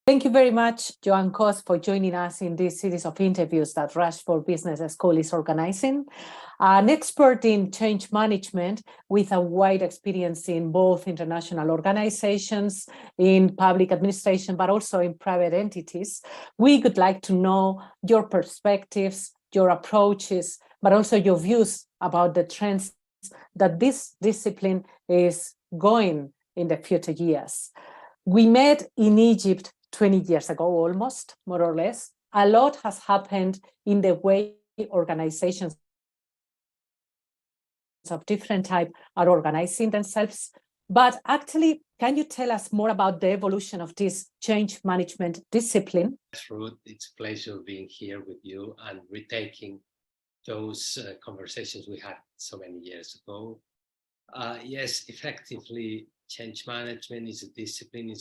Thank you very much, Joan Cos, for joining us in this series of interviews that Rush for Business School is organizing. An expert in change management with a wide experience in both international organizations, in public administration, but also in private entities. We would like to know your perspectives, your approaches, but also your views about the trends that this discipline is going in the future years. We met in Egypt 20 years ago, almost, more or less. A lot has happened in the way organizations of different type are organizing themselves. But actually, can you tell us more about the evolution of this change management discipline? Ruth, it's a pleasure being here with you and retaking those conversations we had so many years ago. Yes, effectively, change management is a discipline,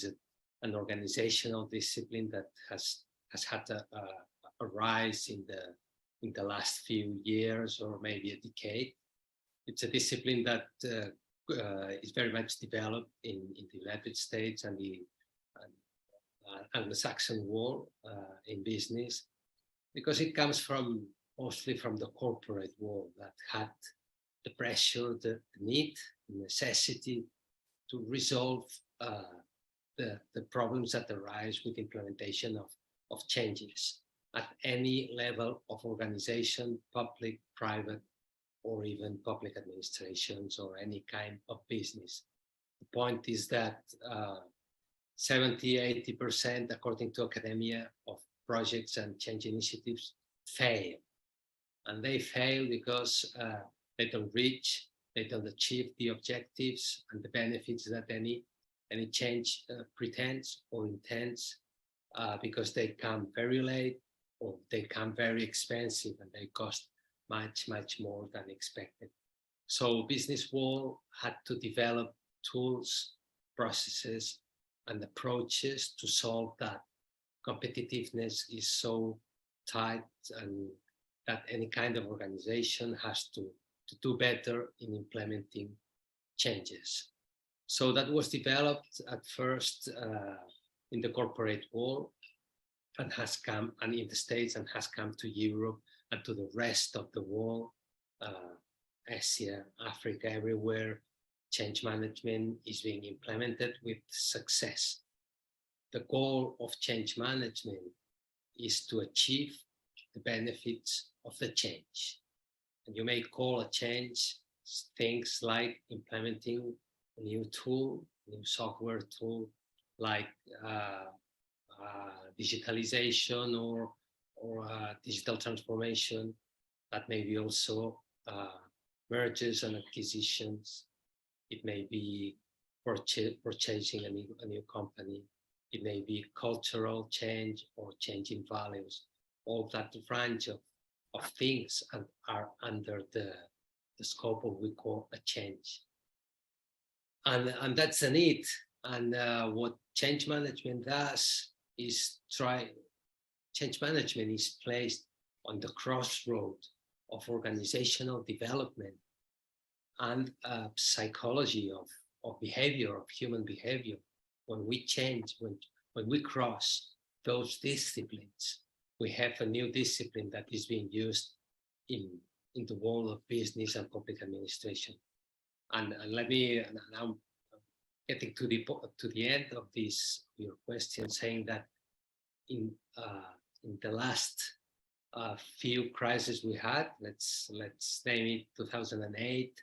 an organizational discipline that has had a rise in the last few years or maybe a decade. It's a discipline that is very much developed in the United States and the Anglo-Saxon world in business, because it comes mostly from the corporate world that had the pressure, the need, the necessity to resolve the problems that arise with implementation of changes at any level of organization, public, private, or even public administrations or any kind of business. The point is that 70–80%, according to academia, of projects and change initiatives fail. And they fail because they don't achieve the objectives and the benefits that any change pretends or intends, because they come very late or they come very expensive and they cost much more than expected. So business world had to develop tools, processes, and approaches to solve that. Competitiveness is so tight, and that any kind of organization has to do better in implementing changes. So that was developed at first in the corporate world and has come, and in the States, and has come to Europe and to the rest of the world, Asia, Africa, everywhere. Change management is being implemented with success. The goal of change management is to achieve the benefits of the change. And you may call a change things like implementing a new tool, new software tool, like digitalization or digital transformation. That may be also mergers and acquisitions. It may be purchasing a new company. It may be cultural change or changing values. All that range of things are under the scope of what we call a change. And that's the need. And what change management does is change management is placed on the crossroad of organizational development and psychology of behavior, of human behavior. When we change, when we cross those disciplines, we have a new discipline that is being used in the world of business and public administration. And let me now getting to the end of your question, saying that in the last few crises we had, let's name it 2008,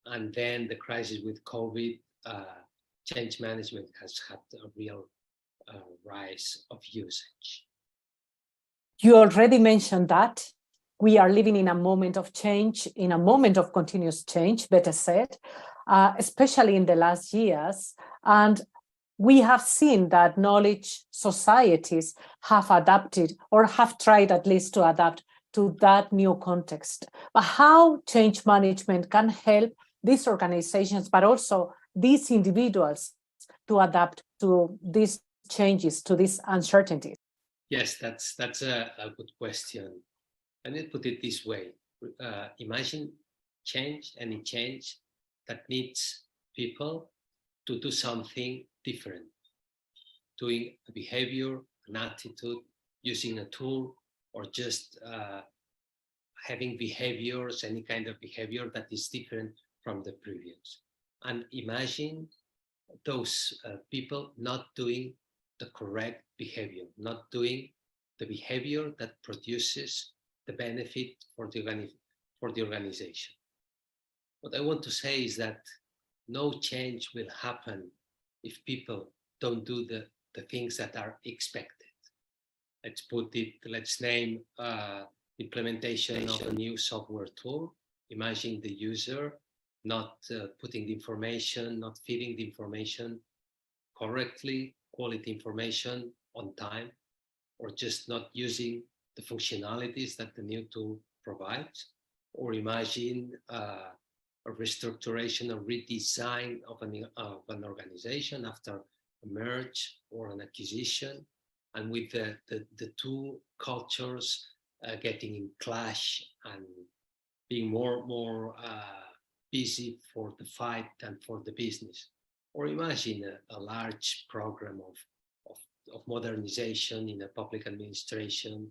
and then the crisis with COVID, change management has had a real rise of usage. You already mentioned that we are living in a moment of change, in a moment of continuous change, better said, especially in the last years. And we have seen that knowledge societies have adapted, or have tried at least to adapt to that new context. But how change management can help these organizations, but also these individuals, to adapt to these changes, to these uncertainties? Yes, that's a good question. Let me put it this way. Imagine any change that needs people to do something different, doing a behavior, an attitude, using a tool, or just having behaviors, any kind of behavior that is different from the previous. And imagine those people not doing the correct behavior, not doing the behavior that produces the benefit for the organization. What I want to say is that no change will happen if people don't do the things that are expected. Let's name implementation of a new software tool. Imagine the user not putting the information, not feeding the information correctly, quality information on time, or just not using the functionalities that the new tool provides. Or imagine a restructuration or redesign of an organization after a merge or an acquisition, and with the two cultures getting in clash and being more busy for the fight than for the business. Or imagine a large program of modernization in a public administration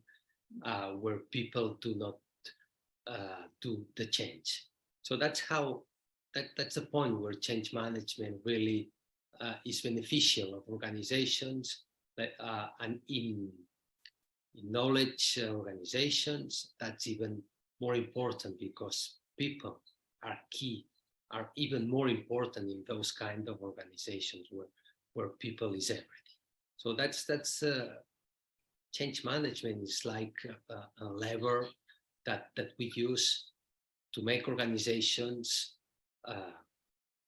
where people do not do the change. So that's the point where change management really is beneficial of organizations and in knowledge organizations. That's even more important because people are key, are even more important in those kind of organizations where people is everything. So that's change management is like a lever that we use to make organizations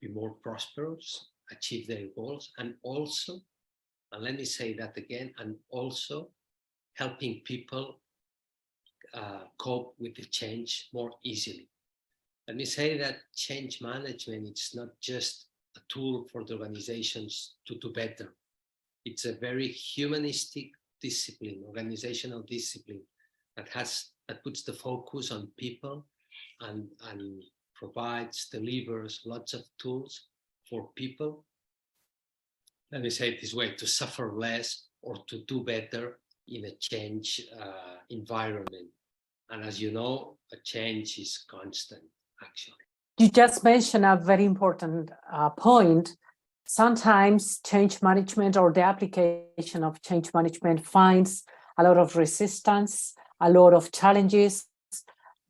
be more prosperous, achieve their goals, and also, and let me say that again, and also helping people cope with the change more easily. Let me say that change management, it's not just a tool for the organizations to do better. It's a very humanistic discipline, organizational discipline that puts the focus on people and delivers lots of tools for people, let me say it this way, to suffer less or to do better in a change environment. And as you know, a change is constant, actually. You just mentioned a very important point. Sometimes change management or the application of change management finds a lot of resistance, a lot of challenges.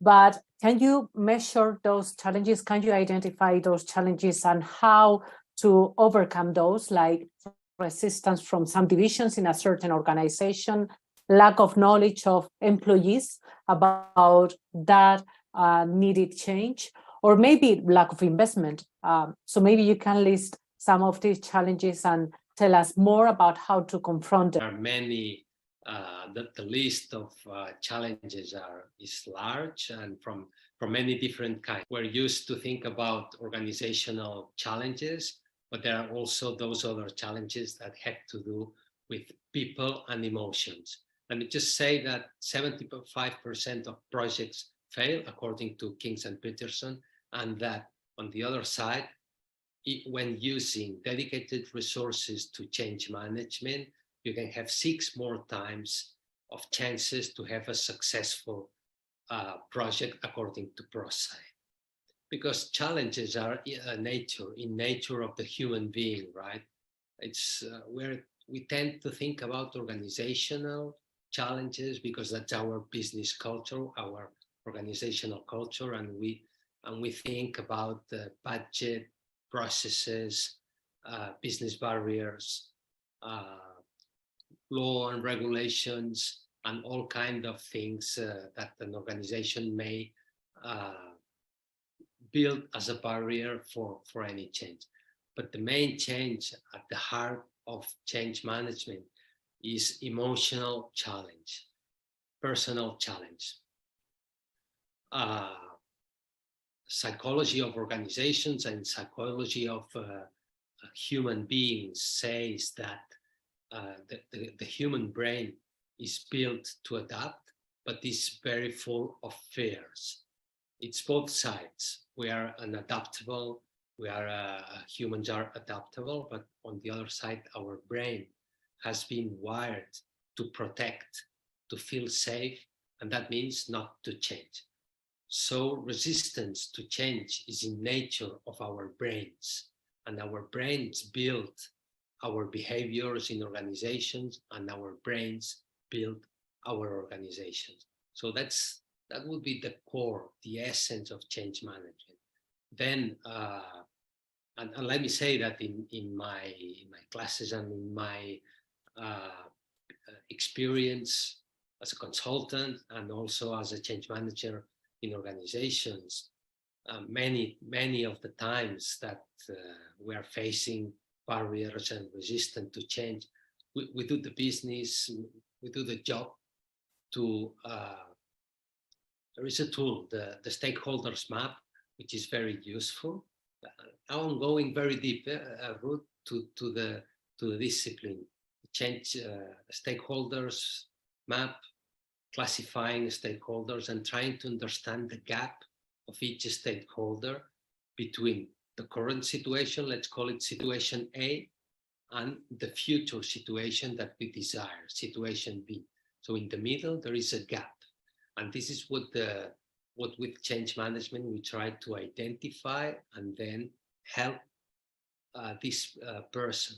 But can you measure those challenges? Can you identify those challenges and how to overcome those, like resistance from some divisions in a certain organization, lack of knowledge of employees about that needed change, or maybe lack of investment? So maybe you can list some of these challenges and tell us more about how to confront them. There are many, the list of challenges is large and from many different kinds. We're used to think about organizational challenges, but there are also those other challenges that have to do with people and emotions. Let me just say that 75% of projects fail, according to Kings and Peterson, and that on the other side, when using dedicated resources to change management, you can have 6 more times of chances to have a successful project, according to ProSci. Because challenges are in nature of the human being, right? It's where we tend to think about organizational challenges because that's our business culture, our organizational culture, and we think about the budget, processes, business barriers, law and regulations, and all kinds of things that an organization may build as a barrier for any change. But the main change at the heart of change management is emotional challenge, personal challenge. Psychology of organizations and psychology of human beings says that the human brain is built to adapt, but is very full of fears. It's both sides. We are humans are adaptable, but on the other side, our brain has been wired to protect, to feel safe, and that means not to change. So resistance to change is in nature of our brains, and our brains build our behaviors in organizations, and our brains build our organizations. So that would be the core, the essence of change management. Then, and let me say that in my classes and in my experience as a consultant and also as a change manager in organizations, many of the times that we are facing barriers and resistance to change, we do the business, we do the job to, there is a tool, the stakeholders map, which is very useful. Now I'm going very deep, route to the discipline, change stakeholders map, classifying stakeholders and trying to understand the gap of each stakeholder between the current situation, let's call it situation A, and the future situation that we desire, situation B. So in the middle, there is a gap. And this is what with change management, we try to identify and then help this person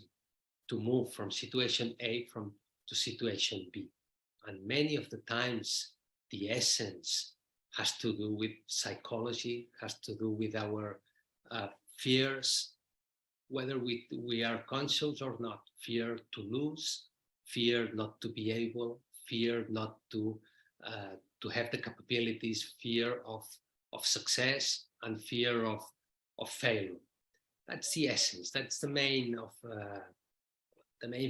to move from situation A to situation B. And many of the times, the essence has to do with psychology, has to do with our fears, whether we are conscious or not. Fear to lose, fear not to be able, fear not to have the capabilities, fear of success, and fear of failure. That's the essence. That's the main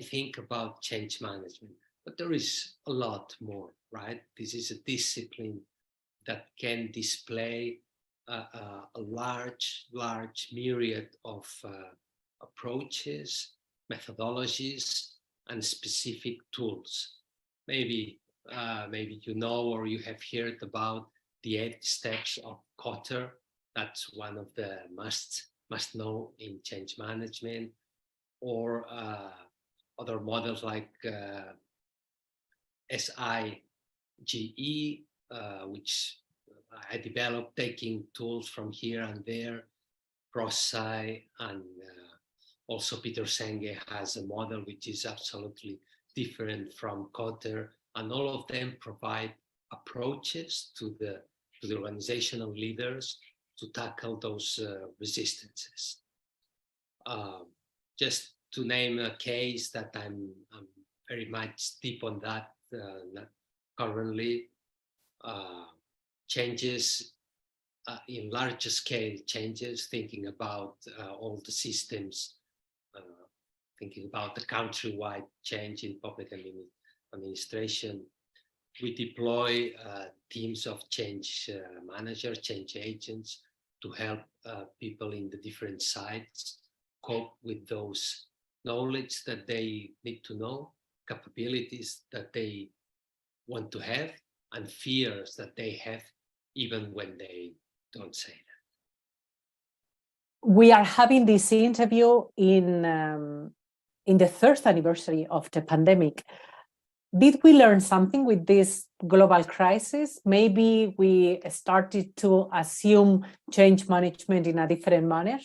thing about change management. But there is a lot more, right? This is a discipline that can display a large myriad of approaches, methodologies, and specific tools. Maybe you know or you have heard about the 8 steps of Kotter. That's one of the must know in change management, or other models like SIGE, which I developed taking tools from here and there, ProSci, and also Peter Senge has a model which is absolutely different from Kotter, and all of them provide approaches to the organizational leaders to tackle those resistances. Just to name a case that I'm very much deep on that currently, changes in larger scale changes, thinking about all the systems, thinking about the countrywide change in public administration. We deploy teams of change managers, change agents to help people in the different sites cope with those knowledge that they need to know, capabilities that they want to have, and fears that they have even when they don't say that. We are having this interview in the first anniversary of the pandemic. Did we learn something with this global crisis? Maybe we started to assume change management in a different manner,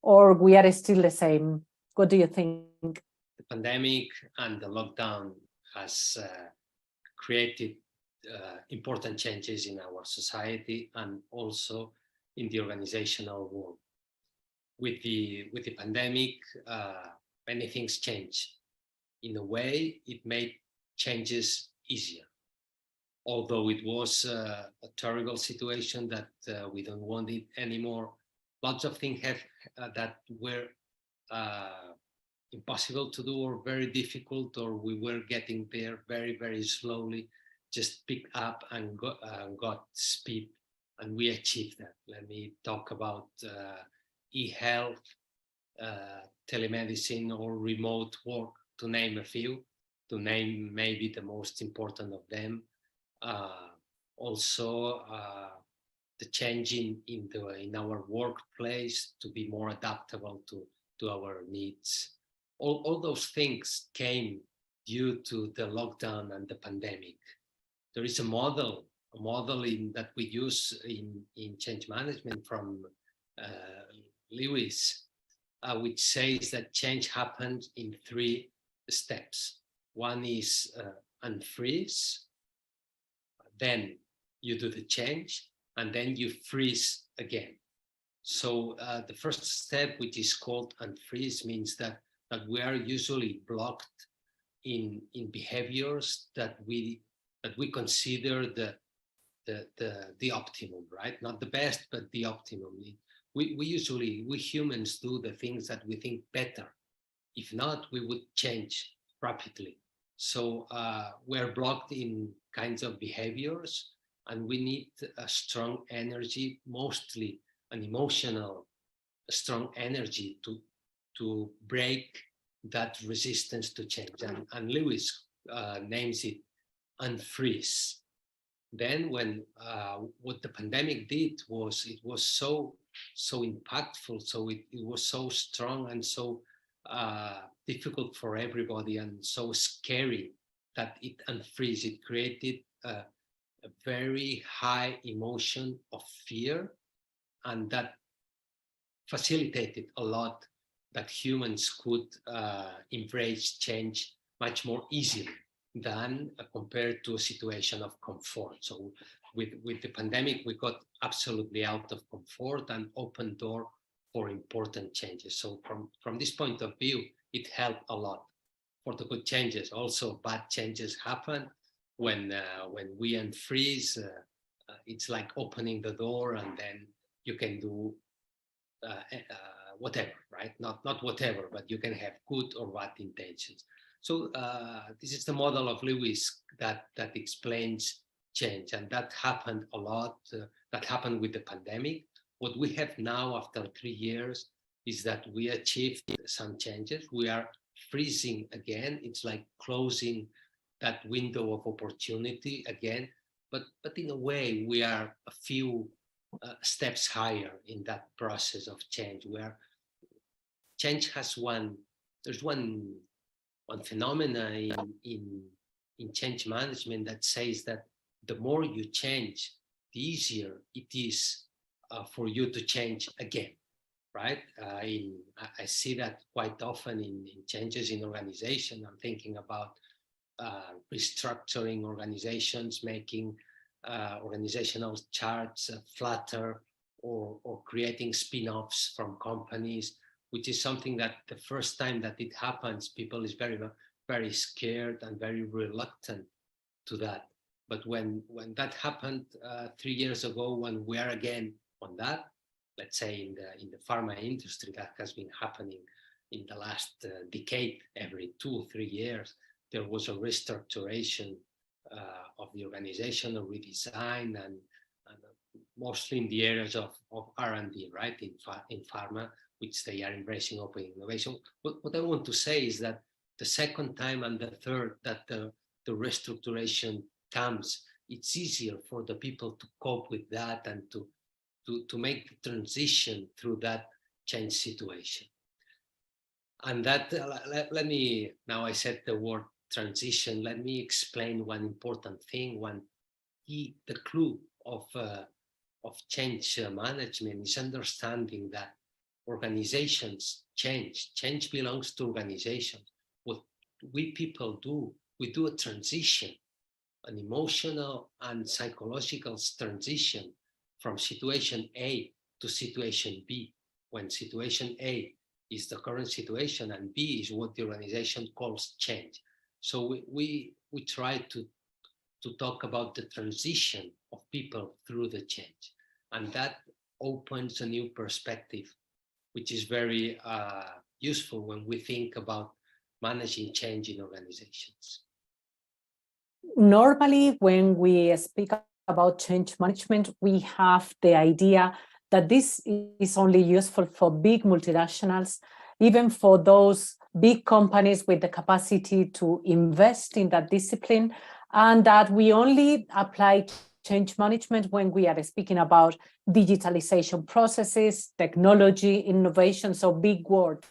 or we are still the same? What do you think? The pandemic and the lockdown has created important changes in our society and also in the organizational world. With the pandemic, many things changed. In a way, it made changes easier. Although it was a terrible situation that we don't want it anymore, lots of things that were impossible to do or very difficult, or we were getting there very, very slowly, just picked up and got speed, and we achieved that. Let me talk about e-health, telemedicine, or remote work, to name a few, to name maybe the most important of them. Also, the changing in our workplace to be more adaptable to our needs. All those things came due to the lockdown and the pandemic. There is a model that we use in change management from Lewis, which says that change happens in 3 steps. One is unfreeze, then you do the change, and then you freeze again. So the first step, which is called unfreeze, means that we are usually blocked in behaviors that we consider the optimum, right? Not the best, but the optimum. We humans do the things that we think better. If not, we would change rapidly. So we're blocked in kinds of behaviors, and we need a strong energy, mostly an emotional, strong energy to break that resistance to change. And Lewis names it unfreeze. Then when what the pandemic did was, it was so impactful, so it was so strong and so difficult for everybody and so scary that it unfreeze. It created a very high emotion of fear, and that facilitated a lot that humans could embrace change much more easily than compared to a situation of comfort. So with the pandemic, we got absolutely out of comfort and opened door for important changes. So from this point of view, it helped a lot for the good changes. Also, bad changes happen when we unfreeze. It's like opening the door, and then you can do whatever, right? Not whatever, but you can have good or bad intentions. So this is the model of Lewis that explains change, and that happened a lot. That happened with the pandemic. What we have now after 3 years is that we achieved some changes. We are freezing again. It's like closing that window of opportunity again. But in a way, we are a few steps higher in that process of change, where change has there's one phenomena in change management that says that the more you change, the easier it is for you to change again, right? I see that quite often in changes in organization. I'm thinking about restructuring organizations, making organizational charts flatter, or creating spin-offs from companies, which is something that the first time that it happens, people is very, very scared and very reluctant to that. But when that happened 3 years ago, when we are again on that, let's say in the pharma industry, that has been happening in the last decade, every 2 or 3 years, there was a restructuration of the organization, a redesign, and mostly in the areas of R&D, right, in pharma, which they are embracing open innovation. But what I want to say is that the second time and the third that the restructuration comes, it's easier for the people to cope with that and to make the transition through that change situation. And that, let me, now I said the word transition, let me explain one important thing. The clue of change management is understanding that organizations change belongs to organizations. What we people do, we do a transition, an emotional and psychological transition from situation A to situation B, when situation A is the current situation and B is what the organization calls change. So we try to talk about the transition of people through the change, and that opens a new perspective, which is very useful when we think about managing change in organizations. Normally, when we speak about change management, we have the idea that this is only useful for big multinationals, even for those big companies with the capacity to invest in that discipline, and that we only apply change management when we are speaking about digitalization processes, technology, innovation, so big words.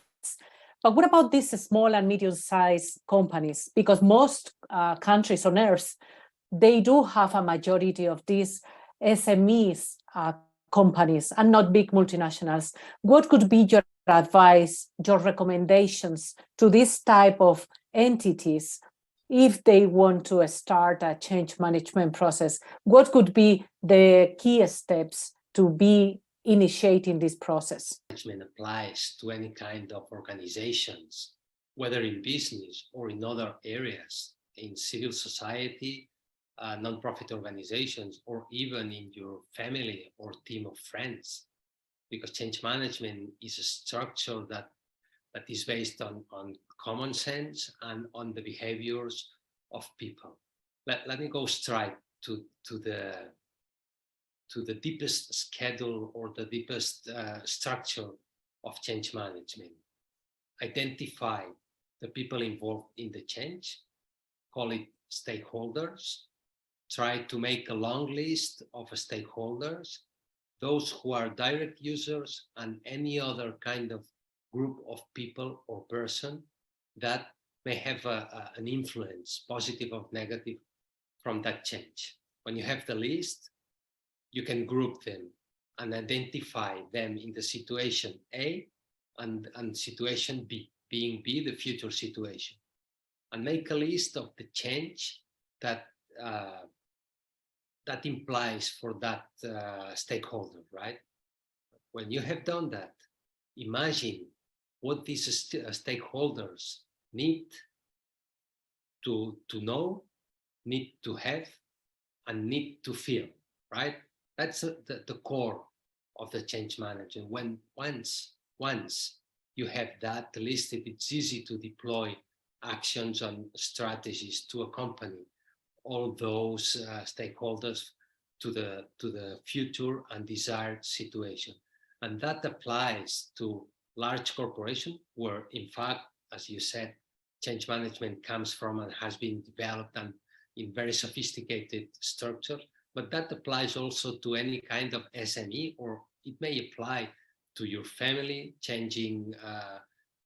But what about these small and medium-sized companies? Because most countries on earth, they do have a majority of these SMEs companies and not big multinationals. What could be your advice, your recommendations to this type of entities if they want to start a change management process? What could be the key steps to be initiating this process? Management applies to any kind of organizations, whether in business or in other areas, in civil society, non-profit organizations, or even in your family or team of friends, because change management is a structure that is based on common sense and on the behaviors of people. Let me go straight to the deepest schedule or the deepest structure of change management. Identify the people involved in the change, call it stakeholders. Try to make a long list of stakeholders, those who are direct users and any other kind of group of people or person that may have an influence, positive or negative, from that change. When you have the list, you can group them and identify them in the situation A and situation B, being B, the future situation, and make a list of the change that that implies for that stakeholder, right? When you have done that, imagine what these stakeholders need to know, need to have, and need to feel, right? That's the core of the change management. When once you have that listed, it's easy to deploy actions and strategies to accompany all those stakeholders to the future and desired situation. And that applies to large corporations where, in fact, as you said, change management comes from and has been developed and in very sophisticated structure. But that applies also to any kind of SME, or it may apply to your family, changing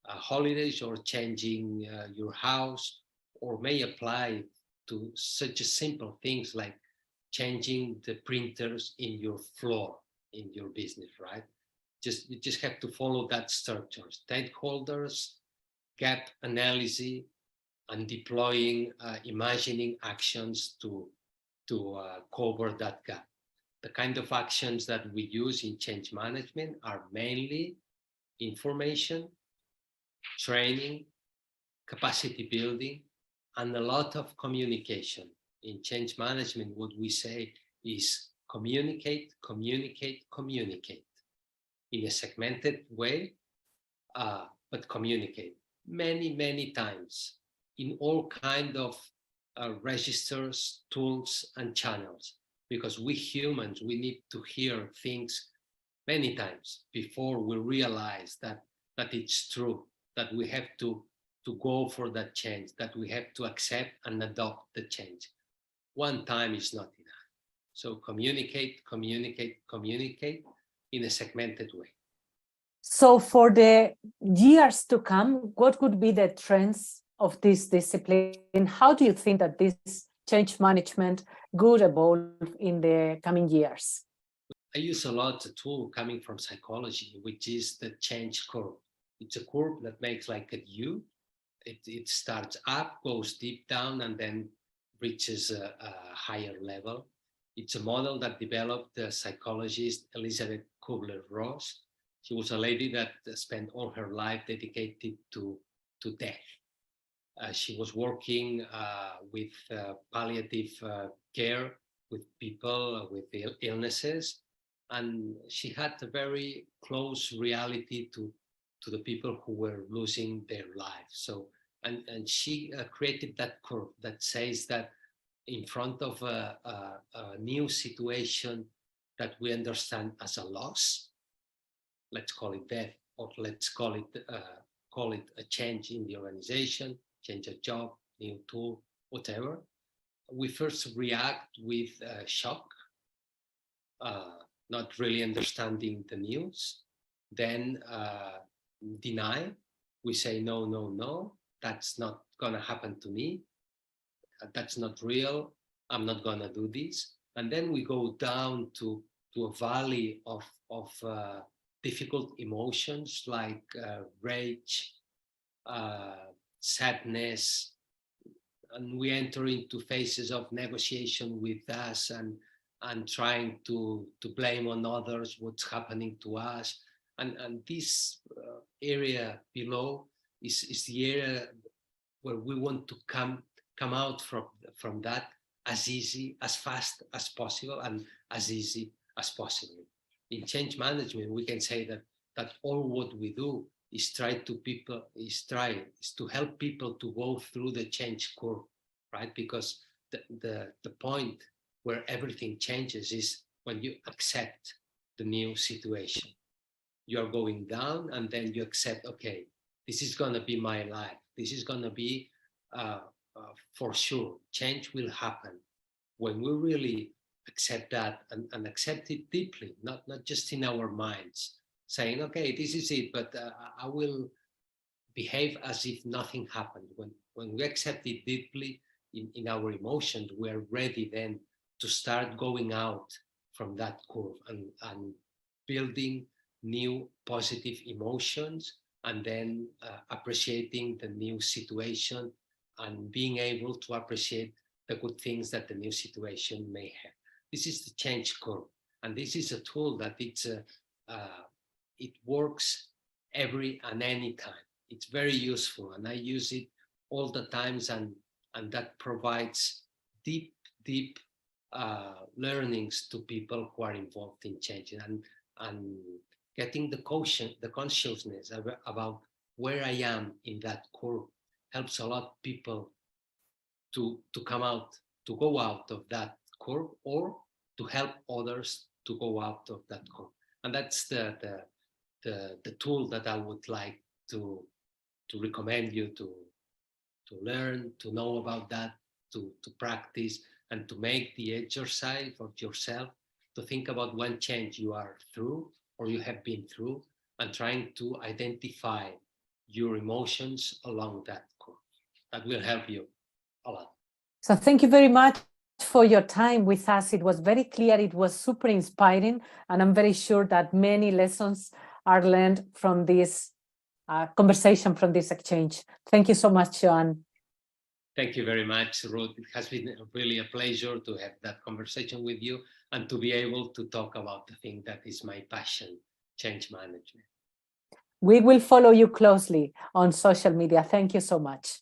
holidays or changing your house, or may apply to such simple things like changing the printers in your floor in your business, right? You just have to follow that structure: stakeholders, gap analysis, and deploying, imagining actions to cover that gap. The kind of actions that we use in change management are mainly information, training, capacity building, and a lot of communication. In change management, what we say is communicate, communicate, communicate in a segmented way, but communicate many times in all kind of registers, tools, and channels, because we humans, we need to hear things many times before we realize that it's true, that we have to go for that change, that we have to accept and adopt the change. One time is not enough. So communicate, communicate, communicate in a segmented way. So for the years to come, what could be the trends of this discipline? How do you think that this change management could evolve in the coming years? I use a lot a tool coming from psychology, which is the change curve. It's a curve that makes like a U. It starts up, goes deep down, and then reaches a higher level. It's a model that developed the psychologist Elizabeth Kubler-Ross. She was a lady that spent all her life dedicated to death. She was working with palliative care with people with illnesses, and she had a very close reality to the people who were losing their lives. So, and she created that curve that says that in front of a new situation that we understand as a loss, let's call it death, or let's call it a change in the organization, change a job, new tool, whatever. We first react with shock, not really understanding the news, then deny. we say, no, no, no, that's not going to happen to me. That's not real. I'm not going to do this. And then we go down to a valley of difficult emotions like rage, sadness, and we enter into phases of negotiation with us and trying to blame on others what's happening to us. And this area below is the area where we want to come out from that as easy, as fast as possible, and as easy as possible. In change management, we can say that all what we do is to help people to go through the change curve, right? Because the point where everything changes is when you accept the new situation. You're going down and then you accept, okay, this is going to be my life. This is going to be for sure. Change will happen. When we really accept that and accept it deeply, not just in our minds, saying, okay, this is it, but I will behave as if nothing happened. When we accept it deeply in our emotions, we are ready then to start going out from that curve and building new positive emotions, and then appreciating the new situation and being able to appreciate the good things that the new situation may have. This is the change curve, and this is a tool that it works every and any time. It's very useful, and I use it all the times, and that provides deep learnings to people who are involved in change, and getting the consciousness about where I am in that curve helps a lot people to go out of that curve, or to help others to go out of that curve. And that's the tool that I would like to recommend you to learn, to know about that, to practice, and to make the exercise of yourself to think about one change you are through or you have been through, and trying to identify your emotions along that curve. That will help you a lot. So thank you very much for your time with us. It was very clear, it was super inspiring, and I'm very sure that many lessons are learned from this conversation, from this exchange. Thank you so much, Joan. Thank you very much, Ruth. It has been really a pleasure to have that conversation with you and to be able to talk about the thing that is my passion, change management. We will follow you closely on social media. Thank you so much.